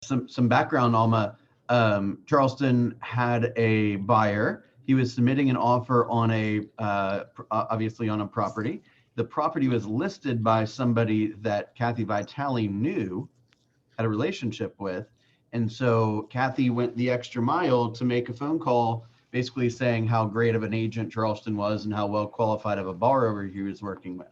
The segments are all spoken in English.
some background, Alma. Charleston had a buyer. He was submitting an offer on obviously on a property. The property was listed by somebody that Kathy Vitale knew, had a relationship with. And so Kathy went the extra mile to make a phone call, basically saying how great of an agent Charleston was and how well qualified of a borrower he was working with.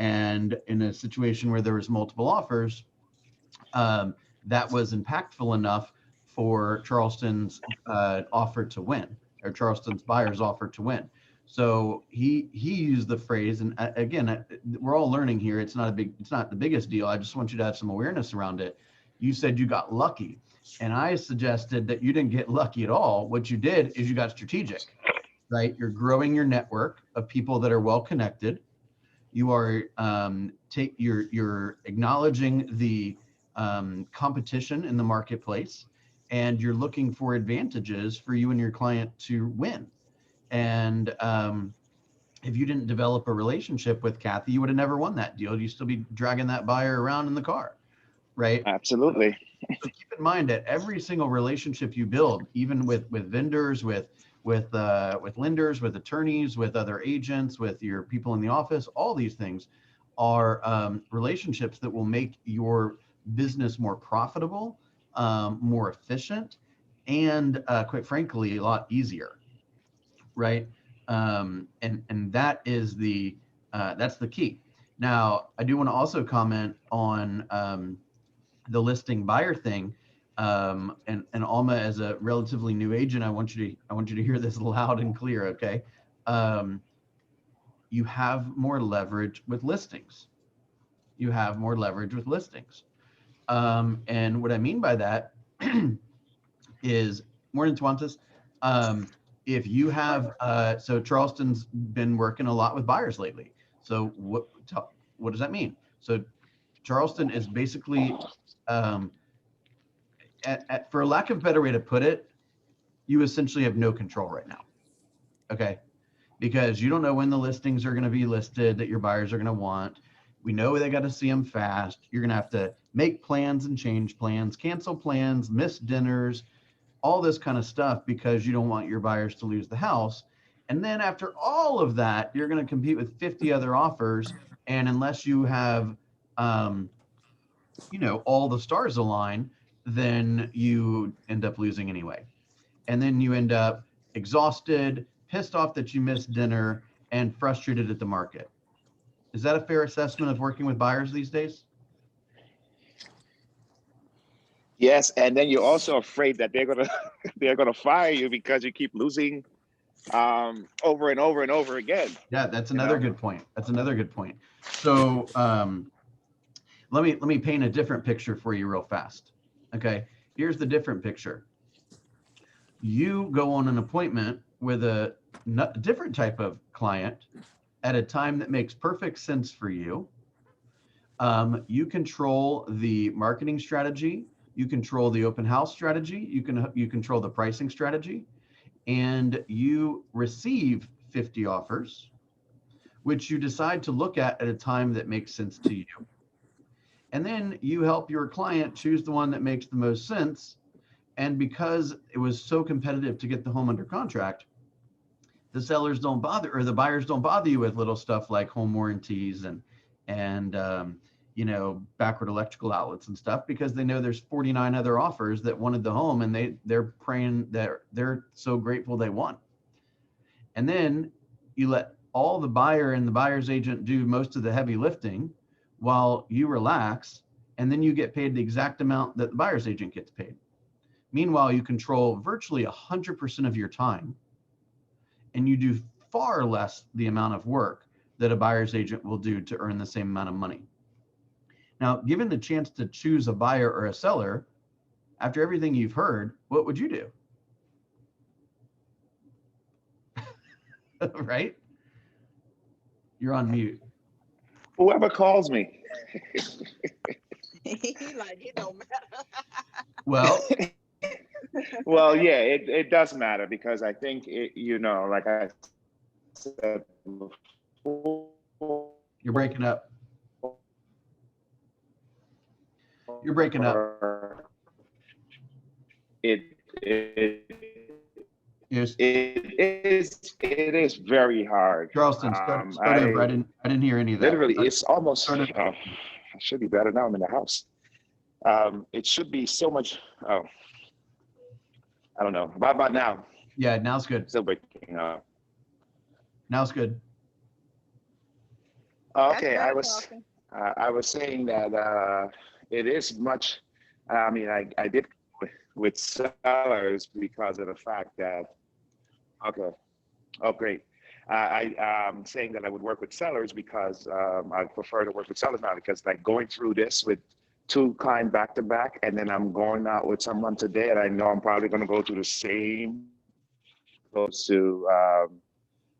And in a situation where there was multiple offers, that was impactful enough for Charleston's offer to win, or Charleston's buyer's offer to win. So he used the phrase, and again, we're all learning here. It's not the biggest deal. I just want you to have some awareness around it. You said you got lucky, and I suggested that you didn't get lucky at all. What you did is you got strategic, right? You're growing your network of people that are well connected. You are you're acknowledging the competition in the marketplace, and you're looking for advantages for you and your client to win. And if you didn't develop a relationship with Kathy, you would have never won that deal. You'd still be dragging that buyer around in the car, right? Absolutely. So keep in mind that every single relationship you build, even with vendors, with lenders, with attorneys, with other agents, with your people in the office, all these things are relationships that will make your business more profitable, more efficient, and quite frankly, a lot easier, right? And that is that's the key. Now, I do want to also comment on the listing buyer thing. And Alma, as a relatively new agent, I want you to hear this loud and clear, okay? You have more leverage with listings. You have more leverage with listings. And what I mean by that is, morning, Twantis. If you have, so Charleston's been working a lot with buyers lately. So what does that mean? So Charleston is basically, for lack of a better way to put it, you essentially have no control right now, okay? Because you don't know when the listings are going to be listed that your buyers are going to want. We know they got to see them fast. You're going to have to make plans and change plans, cancel plans, miss dinners, all this kind of stuff, because you don't want your buyers to lose the house. And then after all of that, you're going to compete with 50 other offers. And unless you have, all the stars align, then you end up losing anyway. And then you end up exhausted, pissed off that you missed dinner, and frustrated at the market. Is that a fair assessment of working with buyers these days? Yes, and then you're also afraid that they're gonna fire you because you keep losing over and over and over again. Yeah, that's another good point. That's another good point. So let me paint a different picture for you real fast. Okay, here's the different picture. You go on an appointment with a different type of client at a time that makes perfect sense for you. You control the marketing strategy. You control the open house strategy. You control the pricing strategy, and you receive 50 offers, which you decide to look at a time that makes sense to you. And then you help your client choose the one that makes the most sense. And because it was so competitive to get the home under contract, the sellers don't bother, or the buyers don't bother you with little stuff like home warranties and backward electrical outlets and stuff, because they know there's 49 other offers that wanted the home, and they're praying that they're so grateful they won. And then you let all the buyer and the buyer's agent do most of the heavy lifting while you relax, and then you get paid the exact amount that the buyer's agent gets paid. Meanwhile, you control virtually 100% of your time, and you do far less the amount of work that a buyer's agent will do to earn the same amount of money. Now, given the chance to choose a buyer or a seller, after everything you've heard, what would you do? Right? You're on mute. Whoever calls me. Like, it don't matter. Well, well, yeah, it does matter, because I think like I said before, you're breaking up. You're breaking up. it it Yes. it is very hard. Charleston, start over. I I didn't hear any of that. literally, it's almost. Start over. I should be better now. I'm in the house. It should be so much. Oh, I don't know. How about now? Yeah, now's good. Still breaking up. Now's good. Okay, That's better talking. I was saying that it is much. I mean, I did with sellers because of the fact that. Okay. Oh, great. I'm saying that I would work with sellers because I prefer to work with sellers now because like going through this with two clients back to back, and then I'm going out with someone today, and I know I'm probably going to go through the same. Goes to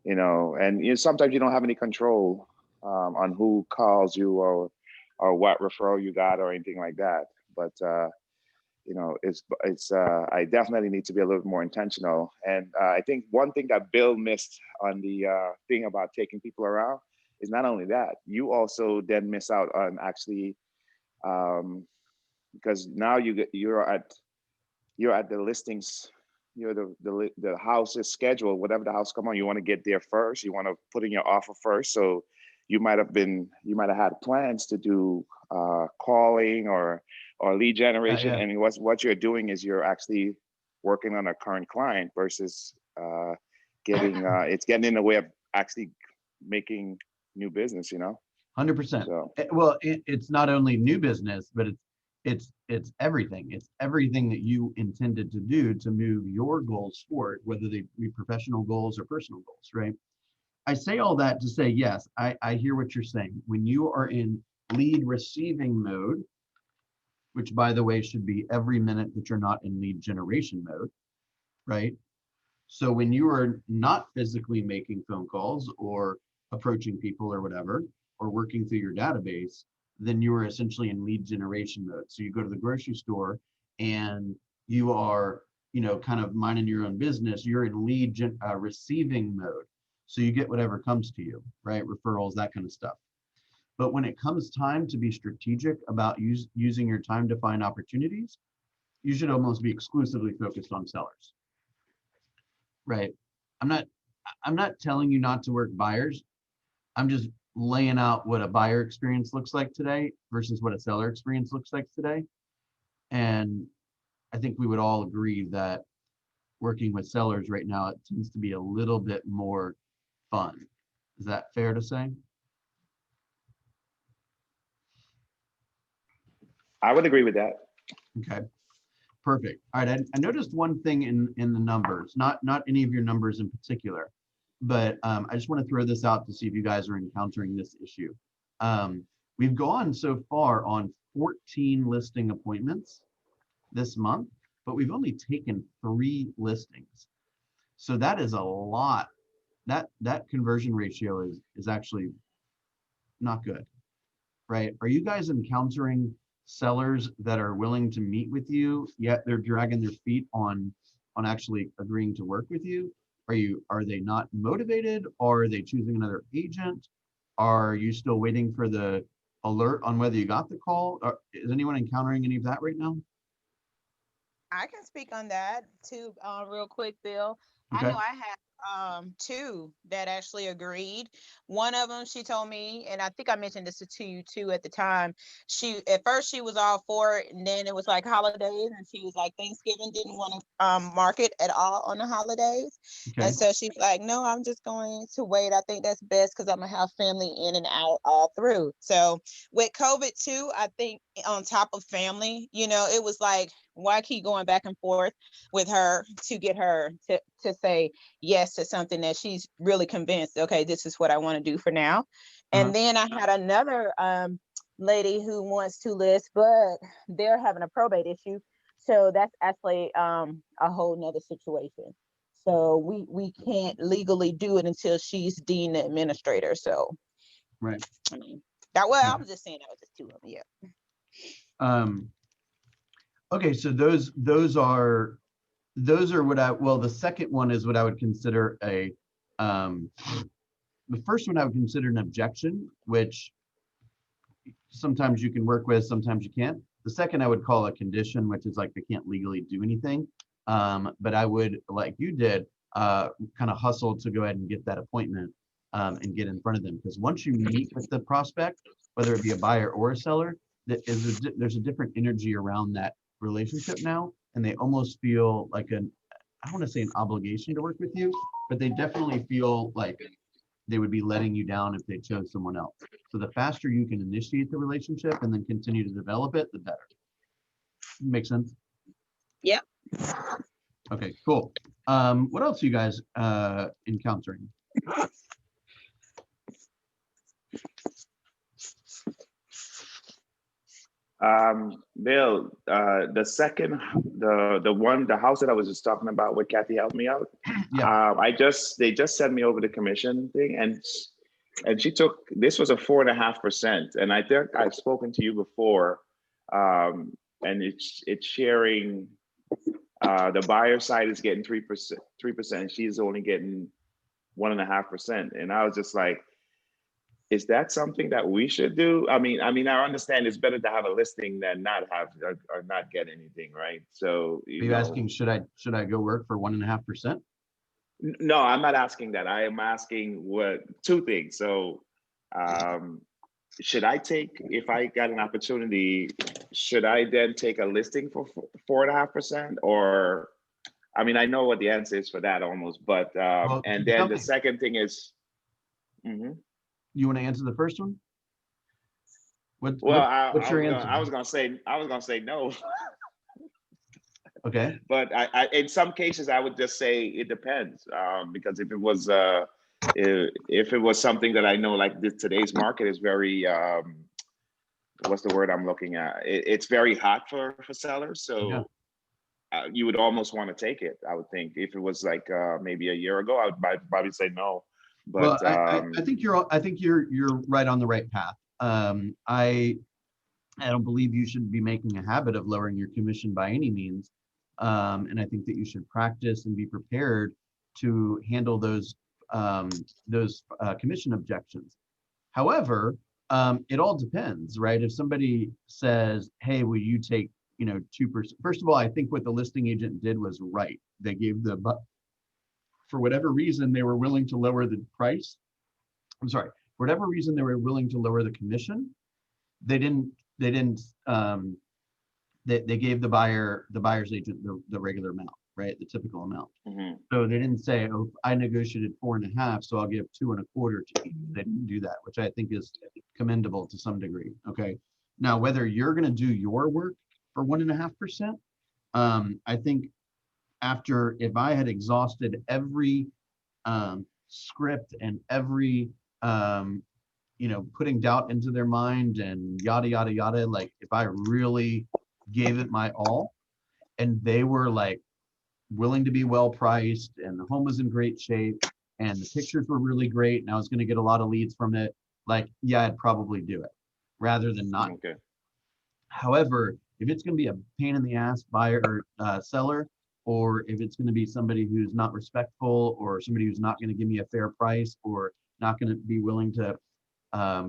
and sometimes you don't have any control on who calls you or what referral you got or anything like that. But it's I definitely need to be a little more intentional. And I think one thing that Bill missed on the thing about taking people around is not only that, you also then miss out on actually because now you're at the listings. The house is scheduled, whatever the house come on, you want to get there first. You want to put in your offer first. So you might have had plans to do calling or lead generation. Yeah. And what you're doing is you're actually working on a current client versus it's getting in the way of actually making new business, 100%. So Well, it's not only new business, but it's everything. It's everything that you intended to do to move your goals forward, whether they be professional goals or personal goals, right? I say all that to say, yes, I hear what you're saying. When you are in lead receiving mode, which by the way should be every minute that you're not in lead generation mode, right? So when you are not physically making phone calls or approaching people or whatever, or working through your database, then you are essentially in lead generation mode. So you go to the grocery store and you are, kind of minding your own business. You're in receiving mode. So you get whatever comes to you, right? Referrals, that kind of stuff. But when it comes time to be strategic about using your time to find opportunities, you should almost be exclusively focused on sellers, right? I'm not telling you not to work buyers. I'm just laying out what a buyer experience looks like today versus what a seller experience looks like today. And I think we would all agree that working with sellers right now, it tends to be a little bit more fun. Is that fair to say? I would agree with that. Okay, perfect. All right, I noticed one thing in the numbers, not any of your numbers in particular, but I just want to throw this out to see if you guys are encountering this issue. We've gone so far on 14 listing appointments this month, but we've only taken 3 listings. So that is a lot. That conversion ratio is actually not good, right? Are you guys encountering sellers that are willing to meet with you, yet they're dragging their feet on actually agreeing to work with you? Are they not motivated? Or are they choosing another agent? Are you still waiting for the alert on whether you got the call? Is anyone encountering any of that right now? I can speak on that too, real quick, Bill. I Okay. know I had 2 that actually agreed. One of them, she told me, and I think I mentioned this to you too at the time. She at first she was all for it, and then it was like holidays, and she was like Thanksgiving didn't want to market at all on the holidays, Okay. and so she's like, no, I'm just going to wait. I think that's best because I'm gonna have family in and out all through. So with COVID too, I think on top of family, it was like, why keep going back and forth with her to get her to say yes to something that she's really convinced, okay, this is what I want to do for now. And then I had another lady who wants to list, but they're having a probate issue. So that's actually a whole nother situation. So we can't legally do it until she's deemed the administrator. So Right. I mean, that I was just saying that was just 2 of them. Yeah. Okay, so those are what the second one is what I would consider the first one I would consider an objection, which sometimes you can work with, sometimes you can't. The second I would call a condition, which is like they can't legally do anything. But I would, like you did, kind of hustle to go ahead and get that appointment and get in front of them. Because once you meet with the prospect, whether it be a buyer or a seller, there's a different energy around that relationship now, and they almost feel like I don't want to say an obligation to work with you, but they definitely feel like they would be letting you down if they chose someone else. So the faster you can initiate the relationship and then continue to develop it, the better. Make sense? Yep. Okay, cool. What else are you guys encountering? Bill, the house that I was just talking about where Kathy helped me out. Yeah. They just sent me over the commission thing, and she took, this was a 4.5%, and I think I've spoken to you before, and it's sharing. The buyer side is getting 3%. She's only getting 1.5%, and I was just like, is that something that we should do? I mean, I understand it's better to have a listing than not have or not get anything, right? So Are you asking, should I go work for 1.5%? No, I'm not asking that. I am asking two things. So, should I take, if I got an opportunity, should I then take a listing for 4.5%? Or, I mean, I know what the answer is for that almost, but Well, and then the second thing is, you want to answer the first one? What's your answer? I was gonna say no. Okay. But I in some cases I would just say it depends, because if it was something that I know, like today's market is very what's the word I'm looking at? It's very hot for sellers, so Yeah. You would almost want to take it. I would think if it was like maybe a year ago, I would probably say no. But well, I think you're right on the right path. I don't believe you should be making a habit of lowering your commission by any means. And I think that you should practice and be prepared to handle those commission objections. However, it all depends, right? If somebody says, "Hey, will you take 2%?" First of all, I think what the listing agent did was right. They gave for whatever reason they were willing to lower the price. I'm sorry, for whatever reason they were willing to lower the commission. They didn't. They gave the buyer's agent the regular amount, right? The typical amount. So they didn't say, "Oh, I negotiated 4.5, so I'll give 2.25 to each." They didn't do that, which I think is commendable to some degree. Okay. Now, whether you're going to do your work for 1.5%, I think if I had exhausted every script and every putting doubt into their mind and yada yada yada, like if I really gave it my all and they were like willing to be well priced and the home was in great shape and the pictures were really great and I was going to get a lot of leads from it, like, yeah, I'd probably do it rather than not. Okay. However, if it's going to be a pain in the ass buyer or seller, or if it's going to be somebody who's not respectful or somebody who's not going to give me a fair price or not going to be willing to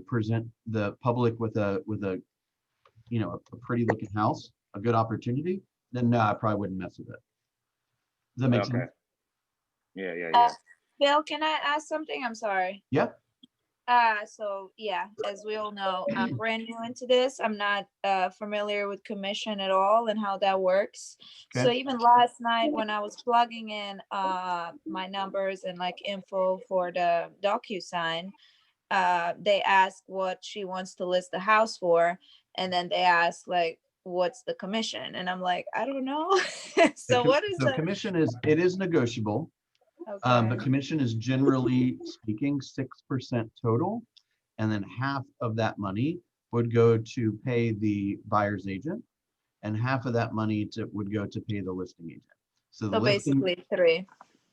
present the public with a pretty looking house, a good opportunity, then no, I probably wouldn't mess with it. Does that make sense? Yeah. Bill, can I ask something? I'm sorry. Yeah. So yeah, as we all know, I'm brand new into this. I'm not familiar with commission at all and how that works. Okay. So even last night when I was plugging in my numbers and like info for the DocuSign, they ask what she wants to list the house for, and then they ask like, what's the commission? And I'm like, I don't know. So what is the commission is negotiable. Okay. The commission is generally speaking 6% total, and then half of that money would go to pay the buyer's agent, and half of that money would go to pay the listing agent. So basically 3.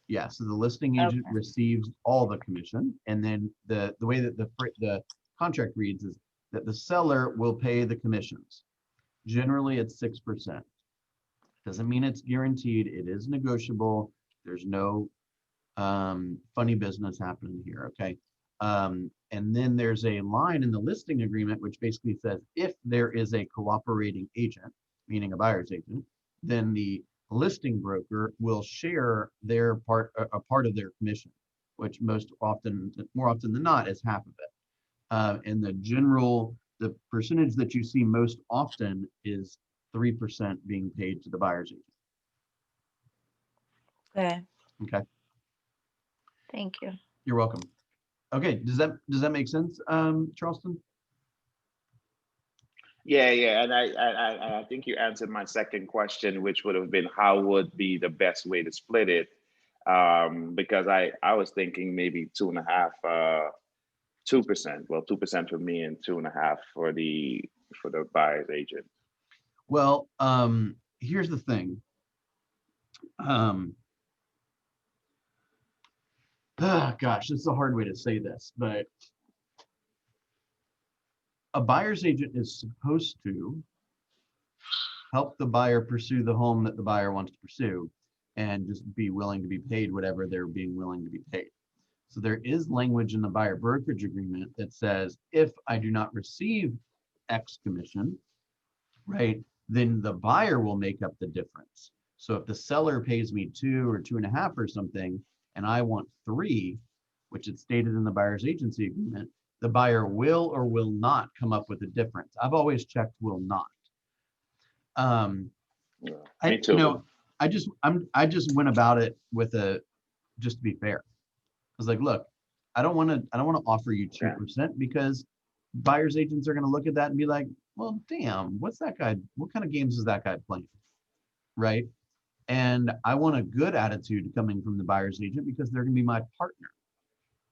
Yeah, so the listing agent receives all the commission, and then the way that the contract reads is that the seller will pay the commissions. Generally, it's 6%. Doesn't mean it's guaranteed. It is negotiable. There's no funny business happening here. Okay. And then there's a line in the listing agreement which basically says if there is a cooperating agent, meaning a buyer's agent, then the listing broker will share their part, a part of their commission, which more often than not, is half of it. And the percentage that you see most often is 3% being paid to the buyer's agent. Okay, Okay, thank you. you're welcome. Okay, does that make sense, Charleston? Yeah, yeah, and I think you answered my second question, which would have been how would be the best way to split it, because I was thinking maybe 2%. Well, 2% for me and 2.5 for the buyer's agent. Well, here's the thing. Gosh, this is a hard way to say this, but a buyer's agent is supposed to help the buyer pursue the home that the buyer wants to pursue and just be willing to be paid whatever they're being willing to be paid. So there is language in the buyer brokerage agreement that says, if I do not receive X commission, right, then the buyer will make up the difference. So if the seller pays me 2 or 2.5 or something, and I want 3, which is stated in the buyer's agency agreement, the buyer will or will not come up with a difference. I've always checked will not. Yeah, I, me too. you know, I just went about it with just to be fair. I was like, look, I don't want to offer you 2% because buyer's agents are going to look at that and be like, well, damn, what's that guy? What kind of games is that guy playing? Right. And I want a good attitude coming from the buyer's agent because they're going to be my partner.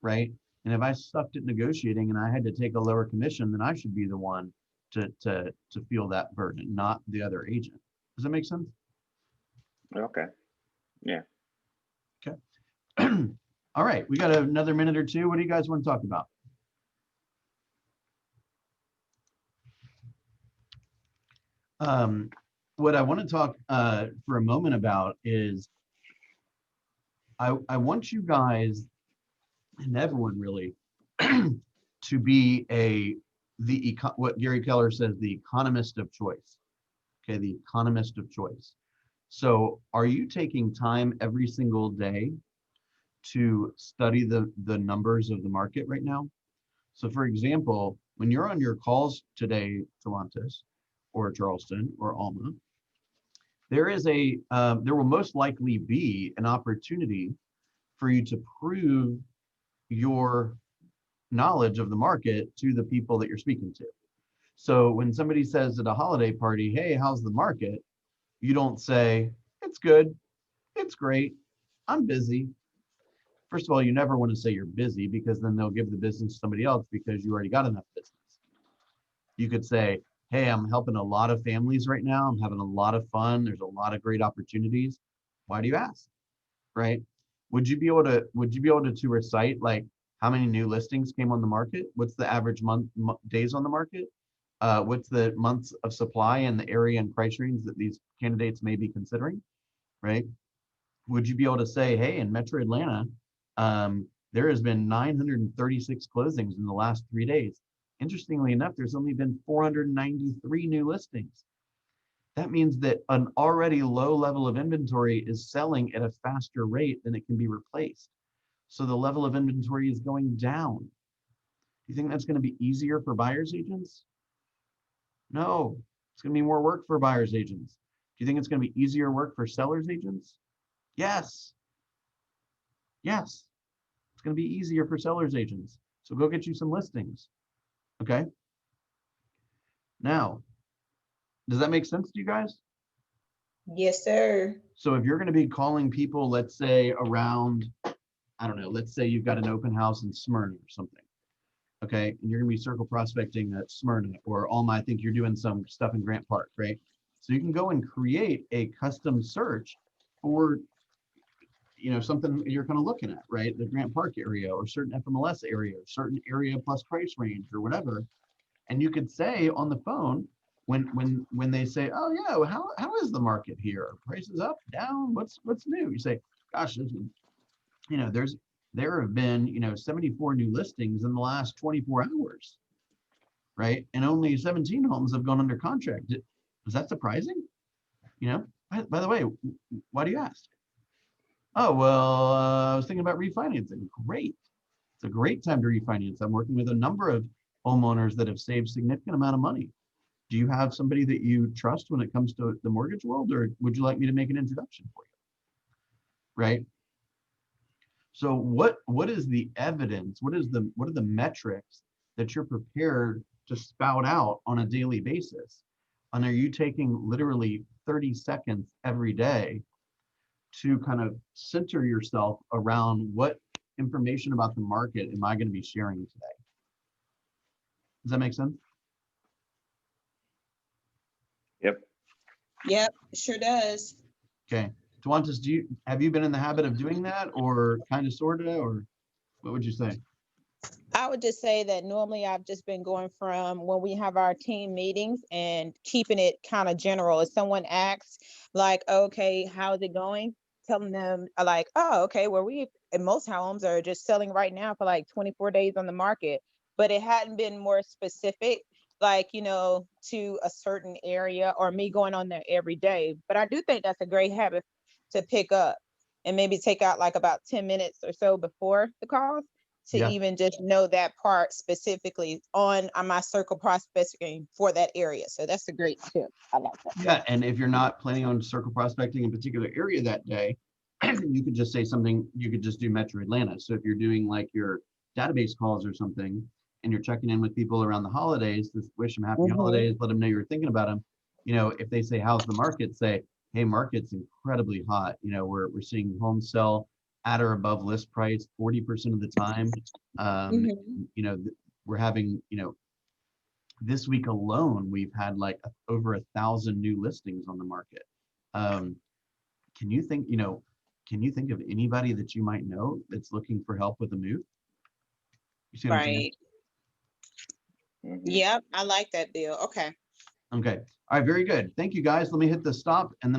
Right. And if I sucked at negotiating and I had to take a lower commission, then I should be the one to feel that burden, not the other agent. Does that make sense? Okay. Yeah. Okay. All right. We got another minute or two. What do you guys want to talk about? What I want to talk for a moment about is I want you guys and everyone really to be what Gary Keller says, the economist of choice. Okay, the economist of choice. So are you taking time every single day to study the numbers of the market right now? So for example, when you're on your calls today, Talantis, or Charleston, or Alma, there will most likely be an opportunity for you to prove your knowledge of the market to the people that you're speaking to. So when somebody says at a holiday party, hey, how's the market? You don't say, it's good, it's great, I'm busy. First of all, you never want to say you're busy because then they'll give the business to somebody else because you already got enough business. You could say, hey, I'm helping a lot of families right now. I'm having a lot of fun. There's a lot of great opportunities. Why do you ask? Right? Would you be able to recite like how many new listings came on the market? What's the average days on the market? What's the months of supply and the area and price range that these candidates may be considering? Right? Would you be able to say, hey, in Metro Atlanta, there has been 936 closings in the last 3 days. Interestingly enough, there's only been 493 new listings. That means that an already low level of inventory is selling at a faster rate than it can be replaced. So the level of inventory is going down. Do you think that's going to be easier for buyer's agents? No, it's going to be more work for buyer's agents. Do you think it's going to be easier work for seller's agents? Yes. Yes. It's going to be easier for seller's agents. So go get you some listings. Okay. Now, does that make sense to you guys? Yes, sir. So if you're going to be calling people, let's say around, I don't know, let's say you've got an open house in Smyrna or something. Okay. And you're going to be circle prospecting at Smyrna or Alma. I think you're doing some stuff in Grant Park, right? So you can go and create a custom search for, something you're kind of looking at, right? The Grant Park area or certain FMLS area, or certain area plus price range or whatever. And you could say on the phone, when they say, oh yeah, well, how is the market here? Prices up, down, what's new? You say, gosh, there's there have been, 74 new listings in the last 24 hours, right? And only 17 homes have gone under contract. Is that surprising? By the way, why do you ask? Oh, well, I was thinking about refinancing. Great. It's a great time to refinance. I'm working with a number of homeowners that have saved significant amount of money. Do you have somebody that you trust when it comes to the mortgage world, or would you like me to make an introduction for you? Right? So what is the evidence? What are the metrics that you're prepared to spout out on a daily basis? And are you taking literally 30 seconds every day to kind of center yourself around what information about the market am I going to be sharing today? Does that make sense? Yep. Yep, sure does. Okay. Tawantis, have you been in the habit of doing that, or kind of, sort of, or what would you say? I would just say that normally I've just been going from when we have our team meetings and keeping it kind of general. If someone asks like, okay, how's it going? Telling them like, oh, okay, well, and most homes are just selling right now for like 24 days on the market, but it hadn't been more specific, like, to a certain area or me going on there every day. But I do think that's a great habit to pick up and maybe take out like about 10 minutes or so before the calls to Yeah. even just know that part specifically on my circle prospecting for that area. So that's a great tip. I like that. Yeah, and if you're not planning on circle prospecting in a particular area that day, you could just say something, you could just do Metro Atlanta. So if you're doing like your database calls or something, and you're checking in with people around the holidays, just wish them happy holidays, let them know you're thinking about them. If they say, how's the market? Say, hey, market's incredibly hot. We're seeing homes sell at or above list price 40% of the time. We're having, this week alone, we've had like over 1,000 new listings on the market. Can you think of anybody that you might know that's looking for help with a move? You see what I'm saying? Right. Yep, I like that, Bill. Okay. Okay. All right, very good. Thank you, guys. Let me hit the stop, and then I'll